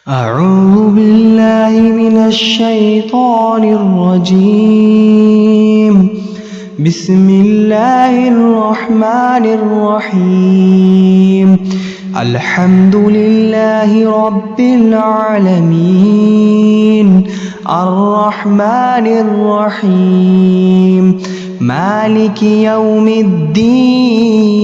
أعوذ بالله من الشيطان الرجيم. بسم الله الرحمن الرحيم. الحمد لله رب العالمين الرحمن الرحيم مالك يوم الدين.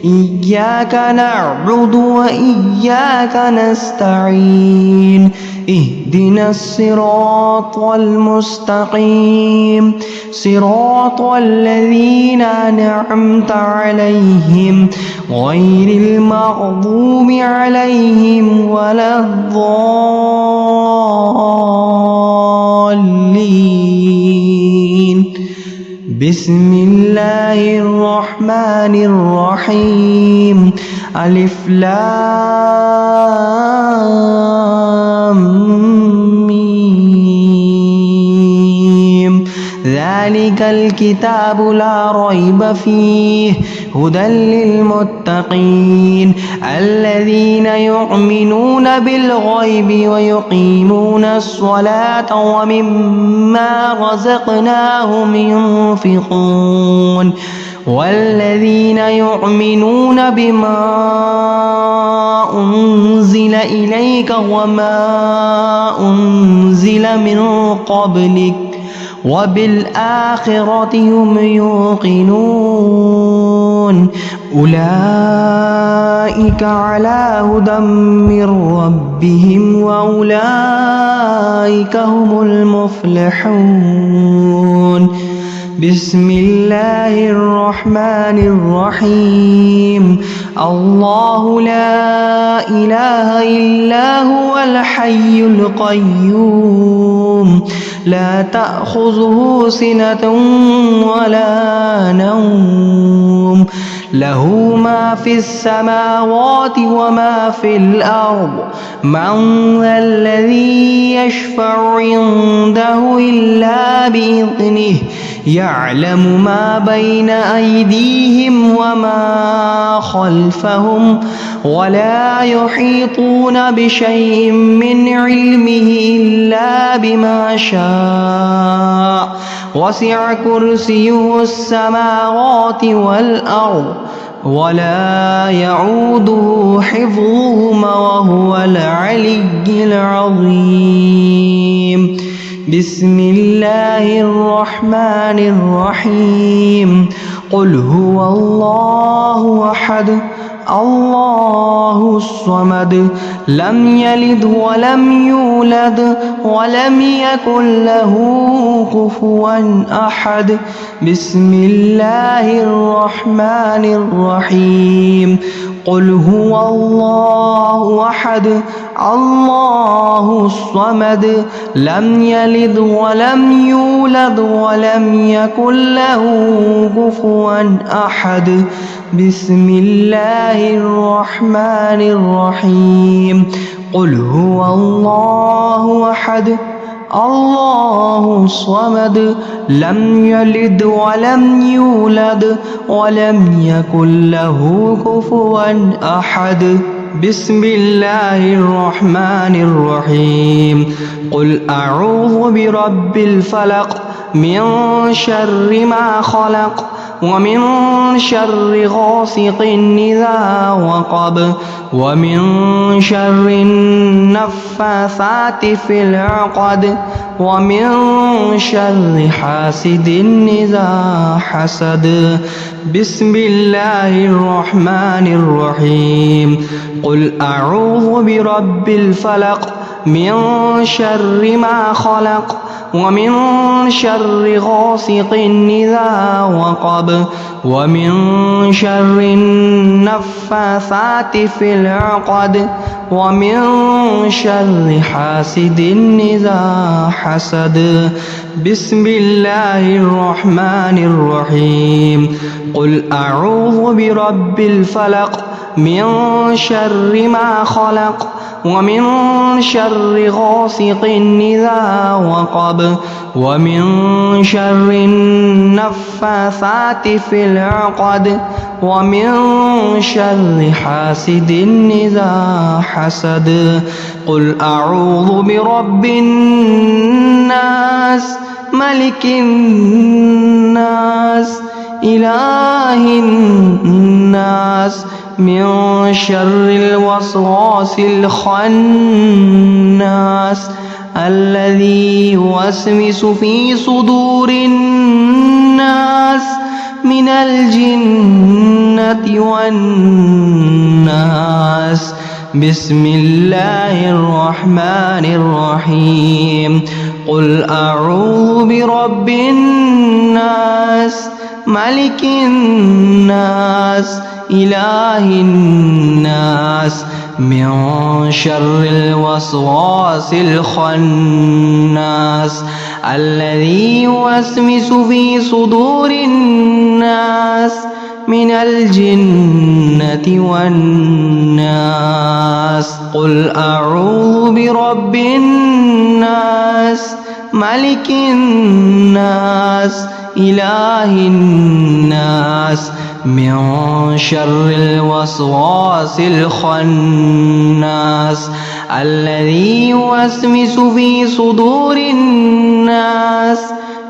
إياك نعبد وإياك نستعين. اهدنا الصراط المستقيم صراط الذين أنعمت عليهم غير المغضوب عليهم ولا الضالين. بسم الله الرحمن الرحيم. ألف لام ميم. ذلك الكتاب لا ريب فيه هدى للمتقين الذين يؤمنون بالغيب ويقيمون الصلاة ومما رزقناهم ينفقون والذين يؤمنون بما أنزل إليك وما أنزل من قبلك وبالآخرة هم يوقنون. أولئك على هدى من ربهم وأولئك هم المفلحون. بسم الله الرحمن الرحيم. الله لا إله إلا هو الحي القيوم لا تأخذه سنة ولا نوم له ما في السماوات وما في الأرض. من ذا الذي يشفع عنده إلا بإذنه يعلم ما بين أيديهم وما خلفهم ولا يحيطون بشيء من علمه إلا بما شاء وسع كرسيه السماوات والأرض ولا يعوده حفظهما وهو العلي العظيم. بسم الله الرحمن الرحيم. قل هو الله أحد الله الصمد لم يلد ولم يولد ولم يكن له كفوا أحد. بسم الله الرحمن الرحيم. قل هو الله أحد الله الصمد لم يلد ولم يولد ولم يكن له كفوا أحد. بسم الله الرحمن الرحيم. قل هو الله أحد الله الصمد لم يلد ولم يولد ولم يكن له كفوا أحد. بسم الله الرحمن الرحيم. قل أعوذ برب الفلق من شر ما خلق ومن شر غاسق إذا وقب ومن شر النفاثات في العقد ومن شر حاسد إذا حسد. بسم الله الرحمن الرحيم. قل أعوذ برب الفلق من شر ما خلق ومن شر غاسق إذا وقب ومن شر النفاثات في العقد ومن شر حاسد إذا حسد. بسم الله الرحمن الرحيم. قل أعوذ برب الفلق من شر ما خلق ومن شر غاسق إذا وقب ومن شر النفاثات في العقد ومن شر حاسد إذا حسد قل أعوذ برب الناس ملك الناس إله الناس من شر الوسواس الخناس الذي يوسوس في صدور الناس من الجنة والناس بسم الله الرحمن الرحيم قل أعوذ برب الناس ملك الناس إله الناس من شر الوسواس الخناس الذي يوسوس في صدور الناس من الجنة والناس قل أعوذ برب الناس ملك الناس إله الناس من شر الوسواس الخناس الذي يوسوس في صدور الناس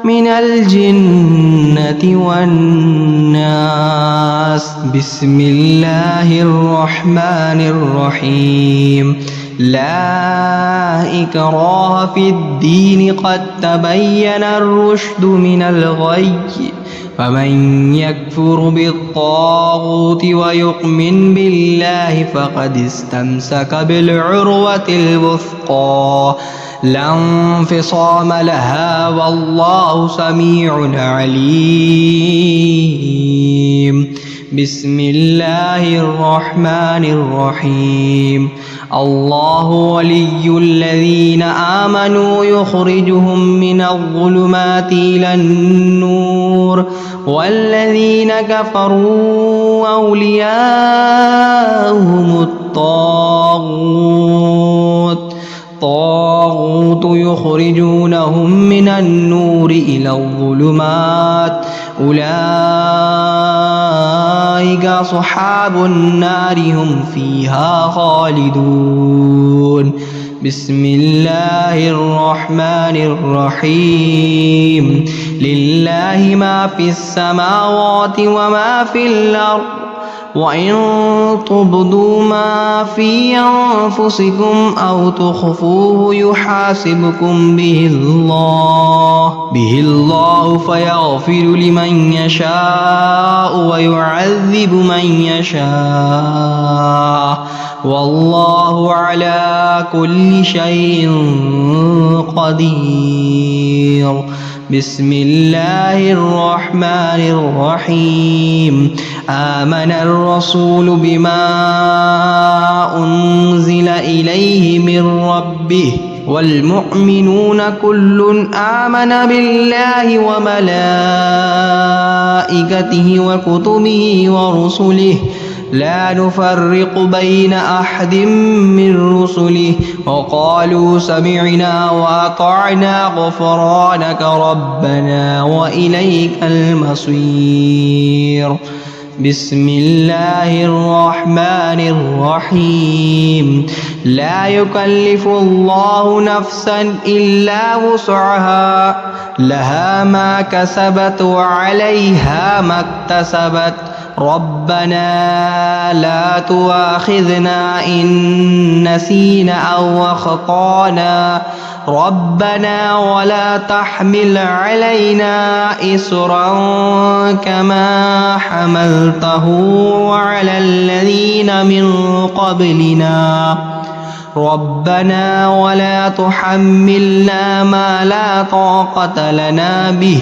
من الجنة والناس بسم الله الرحمن الرحيم لا إكراه في الدين قد تبين الرشد من الغي فمن يكفر بالطاغوت ويؤمن بالله فقد استمسك بالعروة الوثقى لا انفصام لها والله سميع عليم بسم الله الرحمن الرحيم الله ولي الذين آمنوا يخرجهم من الظلمات إلى النور والذين كفروا أولياؤهم الطاغوت يخرجونهم من النور إلى الظلمات أولئك أصحاب النار هم فيها خالدون بسم الله الرحمن الرحيم لله ما في السماوات وما في الأرض وإن تبدوا ما في أنفسكم أو تخفوه يحاسبكم به الله فيغفر لمن يشاء ويعذب من يشاء والله على كل شيء قدير بسم الله الرحمن الرحيم آمن الرسول بما أنزل إليه من ربه والمؤمنون كل آمن بالله وملائكته وكتبه ورسله لا نفرق بين أحد من رسله وقالوا سمعنا وأطعنا غفرانك ربنا وإليك المصير بسم الله الرحمن الرحيم لا يكلف الله نفسا إلا وسعها لها ما كسبت وعليها ما اكتسبت ربنا لا تؤاخذنا إن نسينا أو أخطأنا ربنا ولا تحمل علينا إصرا كما حملته على الذين من قبلنا ربنا ولا تحملنا ما لا طاقة لنا به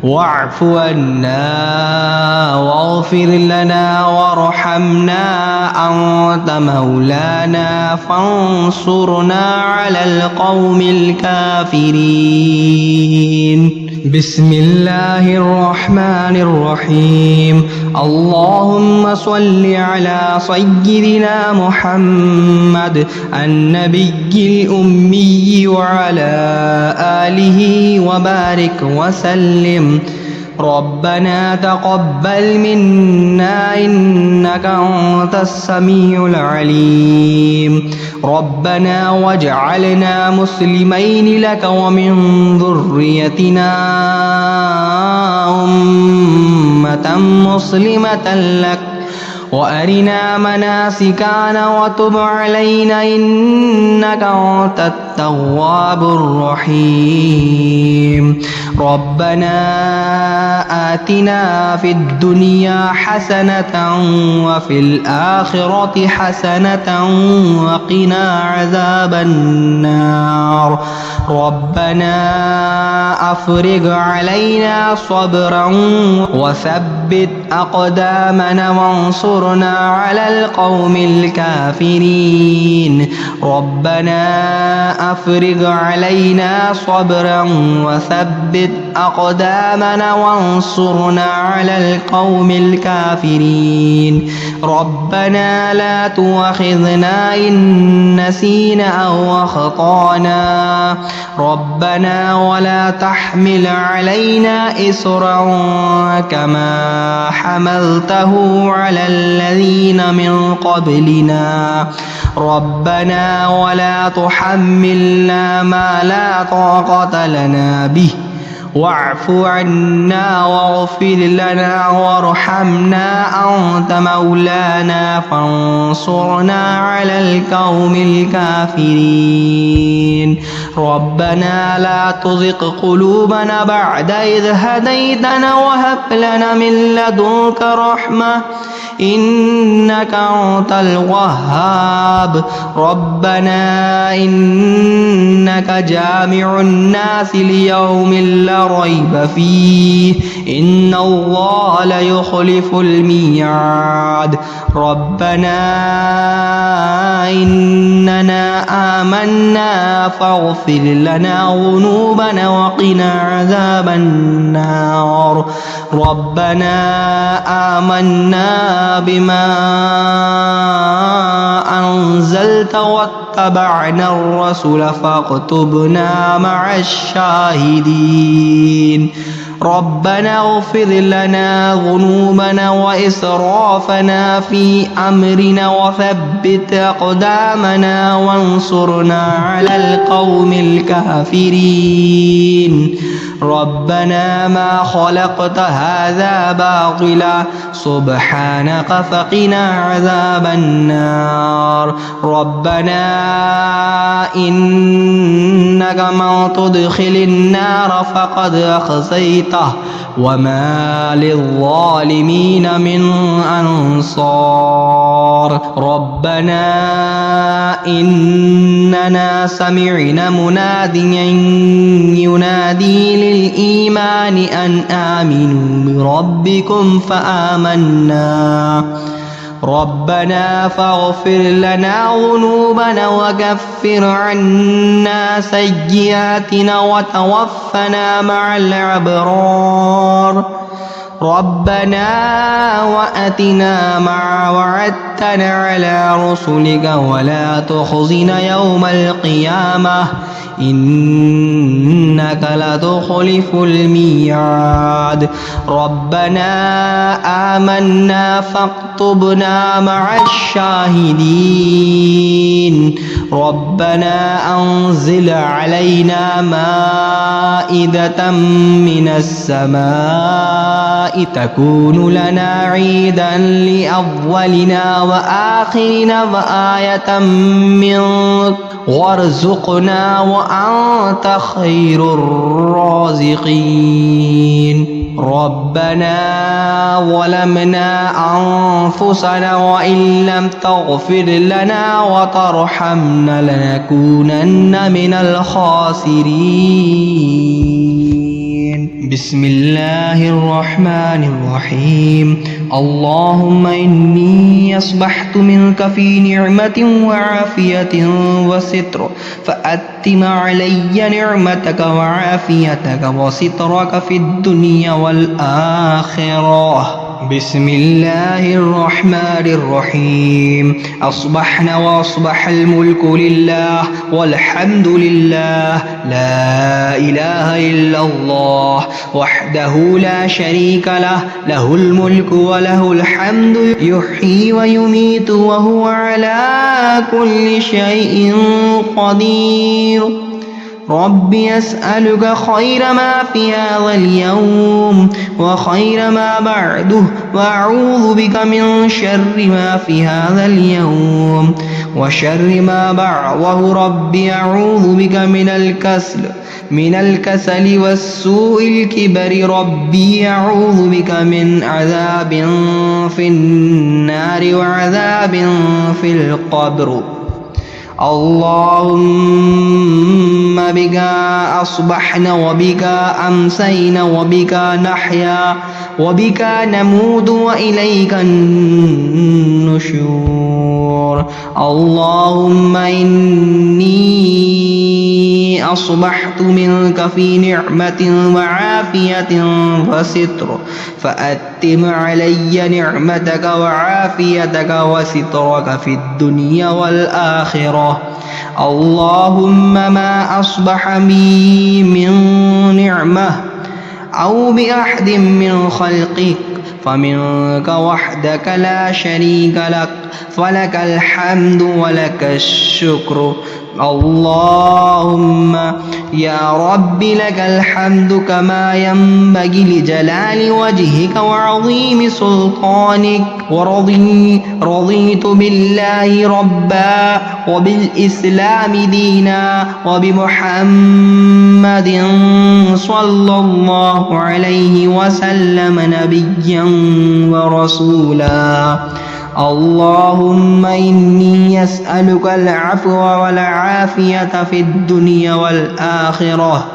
واعف عنا واغفر لنا وارحمنا أنت مولانا فانصرنا على القوم الكافرين بسم الله الرحمن الرحيم اللهم صل على سيدنا محمد النبي الأمي وعلى آله وبارك وسلم ربنا تقبل منا إنك أنت السميع العليم ربنا واجعلنا مسلمين لك ومن ذريتنا أمة مسلمة لك وأرنا مناسكنا وتب علينا إنك أنت التواب الرحيم ربنا آتنا في الدنيا حسنة وفي الآخرة حسنة وقنا عذاب النار ربنا أفرغ علينا صبرا وثبت أقدامنا وانصرنا على القوم الكافرين ربنا أفرغ علينا صبرا وثبت أقدامنا وانصرنا على القوم الكافرين ربنا لا تؤاخذنا إن نسينا أو أخطأنا ربنا ولا تحمل علينا إصرا كما حملته على الذين من قبلنا ربنا ولا تحملنا ما لا طاقة لنا به واعف عنا واغفر لنا وارحمنا أنت مولانا فانصرنا على القوم الكافرين ربنا لا تزغ قلوبنا بعد إذ هديتنا وهب لنا من لدنك رحمة إنك أنت الوهاب ربنا إنك جامع الناس ليوم لا ريب فيه إن الله لا يخلف الميعاد ربنا إننا آمنا فاغفر لنا ذنوبنا وقنا عذاب النار ربنا آمنا بما أنزلت واتبعنا الرسول فاكتبنا مع الشاهدين ربنا اغفر لنا ذنوبنا وإسرافنا في أمرنا وثبت أقدامنا وانصرنا على القوم الكافرين ربنا ما خلقت هذا باطلا سبحانك فقنا عذاب النار ربنا إنك من تدخل النار فقد أخزيته وما للظالمين من أنصار ربنا إننا سمعنا مناديا ينادي للإيمان أن آمنوا بربكم فآمنا ربنا فاغفر لنا ذنوبنا وكفر عنا سيئاتنا وتوفنا مع الأبرار ربنا وأتنا مع وعدتنا على رسلك ولا تخزنا يوم القيامة إنك لا تخلف الميعاد ربنا آمنا فاكتبنا مع الشاهدين ربنا أنزل علينا مائدة من السماء تكون لنا عيدا لأولنا وآخرنا وآية منك وارزقنا وأنت خير الرازقين ربنا ظلمنا أنفسنا وإن لم تغفر لنا وترحمنا لنكونن من الخاسرين بسم الله الرحمن الرحيم اللهم إني أصبحت منك في نعمة وعافية وستر فأتم علي نعمتك وعافيتك وسترك في الدنيا والآخرة بسم الله الرحمن الرحيم أصبحنا وأصبح الملك لله والحمد لله لا إله إلا الله وحده لا شريك له له الملك وله الحمد يحيي ويميت وهو على كل شيء قدير ربي أسألك خير ما في هذا اليوم وخير ما بعده وأعوذ بك من شر ما في هذا اليوم وشر ما بعده ربي أعوذ بك من الكسل والسوء الكبر ربي أعوذ بك من عذاب في النار وعذاب في القبر اللهم بك أصبحنا وبك أمسينا وبك نحيا وبك نموت وإليك النشور اللهم إني أصبحت منك في نعمة وعافية وستر فأتم علي نعمتك وعافيتك وسترك في الدنيا والآخرة اللهم ما أصبح بي من نعمة أو بأحد من خلقك فمنك وحدك لا شريك لك فلك الحمد ولك الشكر اللهم يا رب لك الحمد كما ينبغي لجلال وجهك وعظيم سلطانك ورضيت بالله ربا وبالإسلام دينا وبمحمد صلى الله عليه وسلم نبيا ورسولا اللهم إني أسألك العفو والعافية في الدنيا والآخرة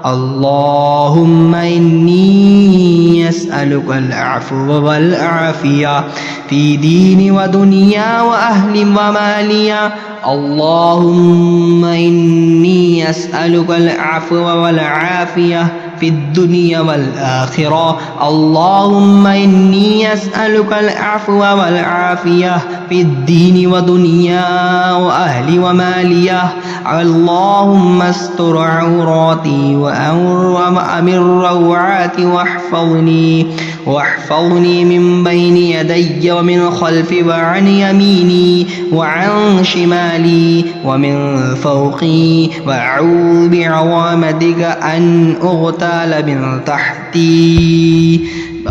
اللهم إني أسألك العفو والعافية في ديني ودنيا وأهل ومالي اللهم إني أسألك العفو والعافية في الدنيا والآخرة اللهم إني أسألك العفو والعافية في الدين ودنيا وأهل ومالي اللهم استر عوراتي وأمر روعاتي واحفظني من بين يدي ومن خلفي وعن يميني وعن شمالي ومن فوقي وأعوذ بعظمتك أن أغتال من تحتي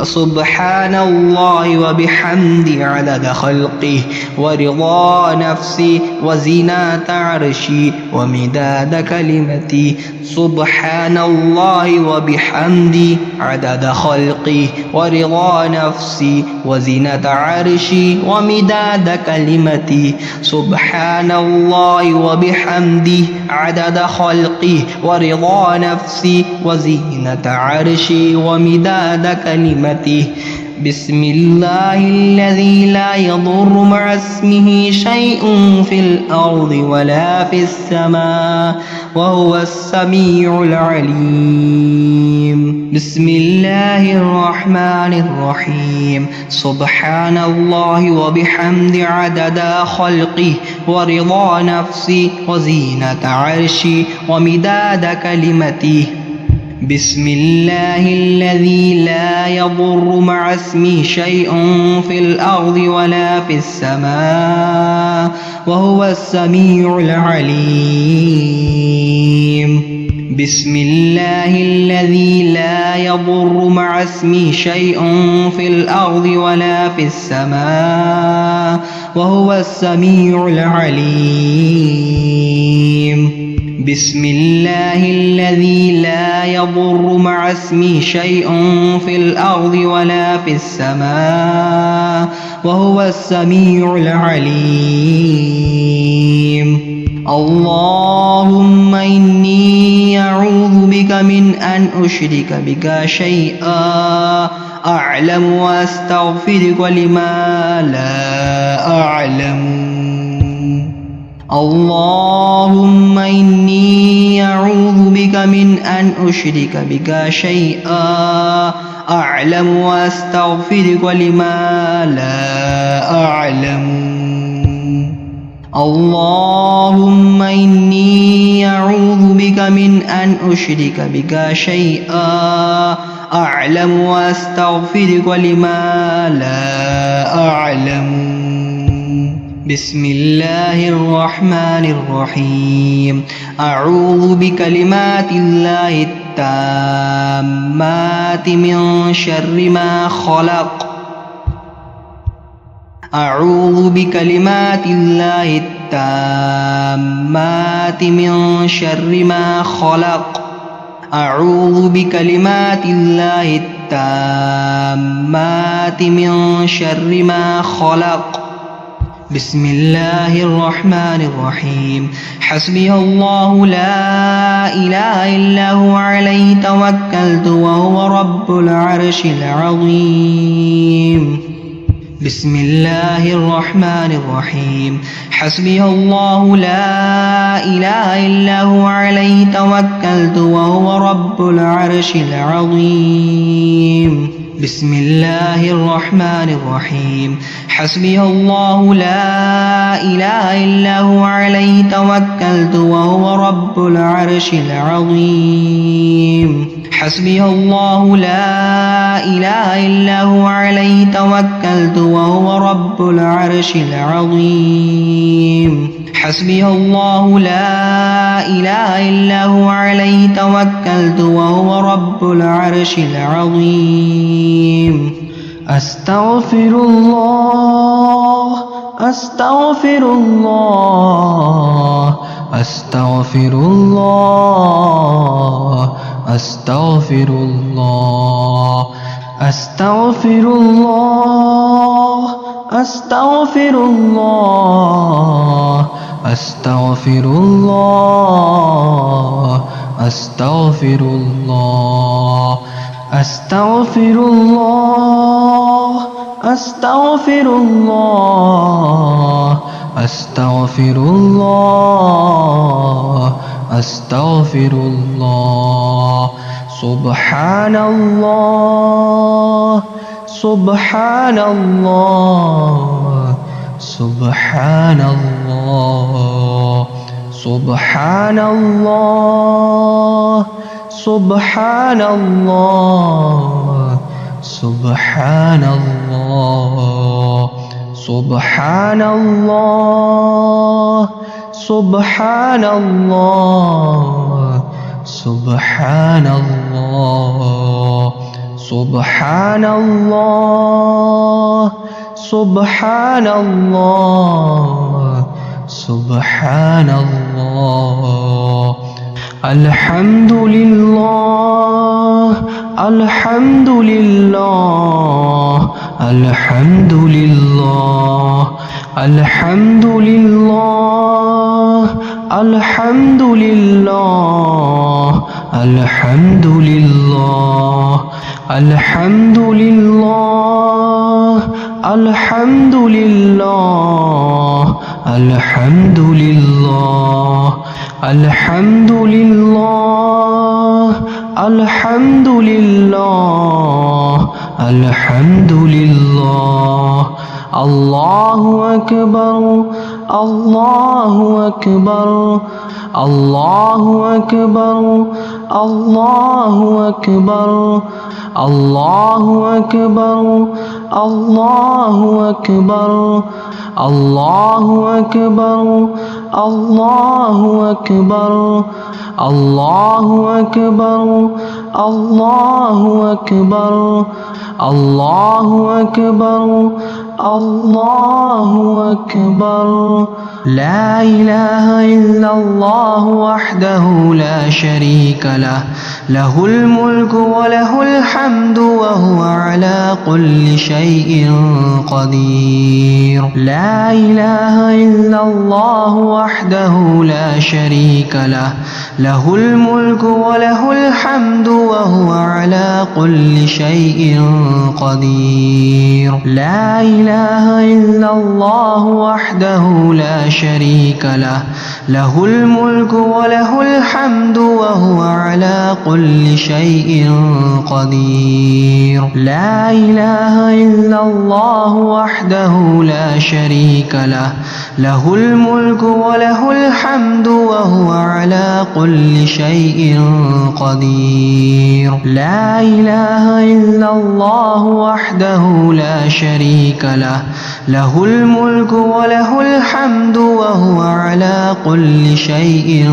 سبحان الله وبحمده عدد خلقه ورضا نفسي وزنة عرشي ومداد كلمتي سبحان الله وبحمده عدد خلقه ورضا نفسي وزنة عرشي ومداد كلمتي سبحان الله وبحمده عدد خلقه ورضا نفسي وزنة عرشي ومداد كلمتي بسم الله الذي لا يضر مع اسمه شيء في الأرض ولا في السماء وهو السميع العليم بسم الله الرحمن الرحيم سبحان الله وبحمد عدد خلقه ورضا نفسي وزينة عرشي ومداد كلمته بسم الله الذي لا يضر مع اسمه شيء في الأرض ولا في السماء وهو السميع العليم بسم الله الذي لا يضر مع اسمه شيء في الأرض ولا في السماء وهو السميع العليم بسم الله الذي لا يضر مع اسمه شيء في الأرض ولا في السماء وهو السميع العليم اللهم إني أعوذ بك من أن أشرك بك شيئا أعلم وأستغفرك لما لا أعلم اللهم إني أعوذ بك من أن أشرك بك شيئا أعلم وأستغفرك لما لا أعلم اللهم إني أعوذ بك من أن أشرك بك شيئا أعلم وأستغفرك لما لا أعلم بسم الله الرحمن الرحيم أعوذ بكلمات الله التامات من شر ما خلق أعوذ بكلمات الله التامات من شر ما خلق أعوذ بكلمات الله التامات من شر ما خلق بسم الله الرحمن الرحيم حسبي الله لا إله إلا هو عليه توكلت وهو رب العرش العظيم بسم الله الرحمن الرحيم حسبي الله لا إله إلا هو عليه توكلت وهو رب العرش العظيم بسم الله الرحمن الرحيم حسبي الله لا إله إلا هو عليه توكلت وهو رب العرش العظيم حسبي الله لا إله إلا هو عليه توكلت وهو رب العرش العظيم حسبي الله لا إله إلا هو عليه توكلت وهو رب العرش العظيم أستغفر الله أستغفر الله أستغفر الله أستغفر الله أستغفر الله أستغفر الله أستغفر الله أستغفر الله أستغفر الله أستغفر الله أستغفر الله أستغفر الله سبحان الله سبحان الله سبحان الله سبحان الله سبحان الله سبحان الله سبحان الله سبحان الله سبحان الله سبحان الله سبحان الله سبحان الله الحمد لله الحمد لله الحمد لله الحمد لله الحمد لله الحمد لله الحمد لله الحمد لله الحمد لله الحمد لله الحمد لله الحمد لله الله أكبر الله أكبر الله أكبر الله أكبر الله أكبر الله أكبر الله أكبر الله أكبر الله أكبر الله أكبر الله أكبر الله أكبر لا إله إلا الله وحده لا شريك له له الملك وله الحمد وهو على كل شيء قدير. لا إله إلا الله وحده لا شريك له، له الملك وله الحمد وهو على كل شيء قدير. لا إله إلا الله وحده لا شريك له، له الملك وله الحمد وهو على كل شيء قدير. لا إله إلا الله وحده لا شريك له، له الملك وله الحمد وهو على كل شيء قدير. لا إله إلا الله وحده لا شريك له، له الملك وله الحمد وهو على كل شيء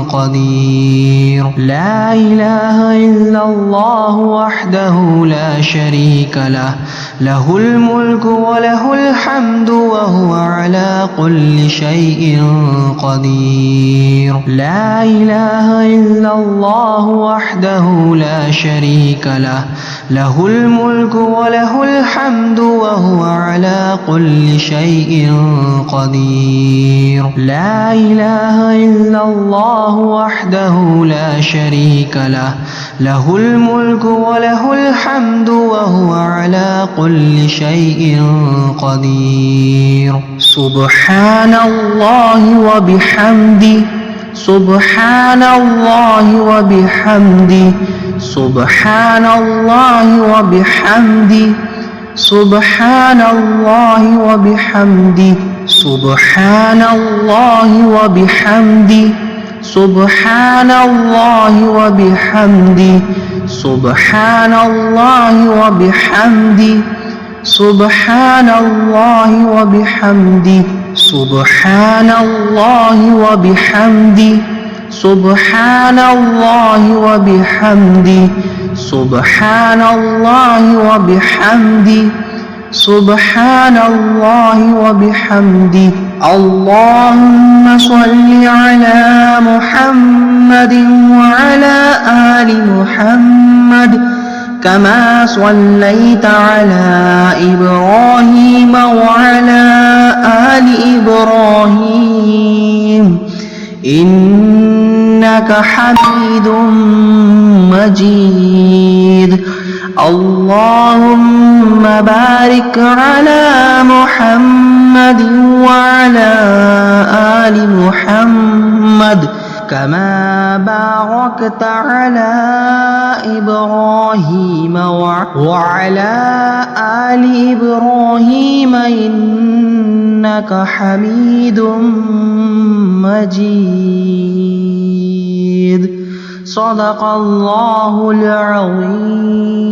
قدير. لا إله إلا الله وحده لا شريك له، له الملك وله الحمد وهو على كل شيء قدير. لا إله إلا الله وحده لا شريك له، له الملك وله الحمد وهو على كل شيء قدير. لا إله إلا الله وحده لا شريك له، له الملك وله الحمد وهو على كل شيء قدير. سبحان الله وبحمده، سبحان الله وبحمده، سبحان الله وبحمده، سبحان الله وبحمده، سبحان الله وبحمده، سبحان الله وبحمده، سبحان الله وبحمده، سبحان الله وبحمده، سبحان الله وبحمده، سبحان الله وبحمده، سبحان الله وبحمده، سبحان الله وبحمده. اللهم صل على محمد وعلى آل محمد كما صليت على إبراهيم وعلى آل إبراهيم إنك حميد مجيد. اللهم بارك على محمد وعلى آل محمد كما باركت على إبراهيم وعلى آل إبراهيم إنك حميد مجيد. صدق الله العظيم.